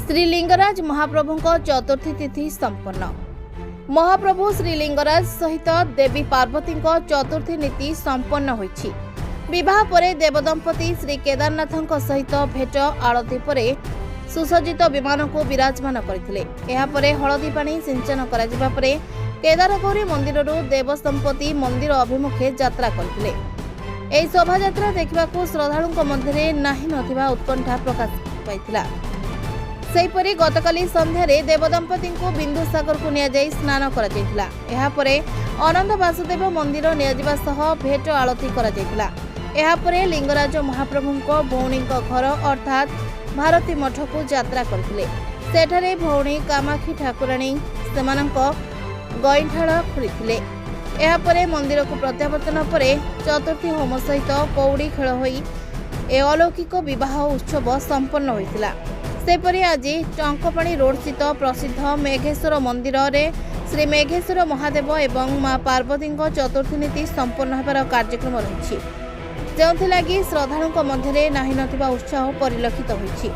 श्रीलिंगराज महाप्रभु चतुर्थी तिथि संपन्न। महाप्रभु श्रीलिंगराज सहित देवी पार्वती चतुर्थी नीति संपन्न होइछि। विवाह परे देवदंपति श्री केदारनाथ सहित भेट आलती परे सुसज्जित विमान को विराजमान करथिले। एहा परे हळदी पानी सिंचन करा जिबा परे केदारगौरी मंदिररू देवदंपति मंदिर अभिमुखे यात्रा करथिले। एही शोभा यात्रा देखिबाकू श्रद्धालुंक मध्यरे नाही नथिबा उत्कंठा प्रकाश पाइथिला। सेहीपरि गतकाली संध्यारे देवदंपति को बिंदुसागर को नियाजाई स्नान करा जायतिला। एहा परे अनंत वासुदेव मंदिर नियाजिबा सह भेट आलती करा जायतिला। एहा परे लिंगराज महाप्रभुंको भौणींको घर अर्थात भारती मठ को यात्रा करथिले। सेठारे भौणी कामाक्षी ठाकुराणी सेमानंको गईंठाळ खुलिथिले। एहा परे मंदिर को प्रत्यावर्तन परे चतुर्थी होम सहित कौड़ी खेल होई ए अलौकिक विवाह उत्सव संपन्न होइतिला। सेपरि आज टंकपाणी रोड स्थित प्रसिद्ध मेघेश्वर मंदिर रे श्री मेघेश्वर महादेव एवं मां पार्वती चतुर्थी नीति संपन्न होबार कार्यक्रम रही, जो श्रद्धालुंक मध्यरे नाही नथिबा उत्साह परिलक्षित होइछि।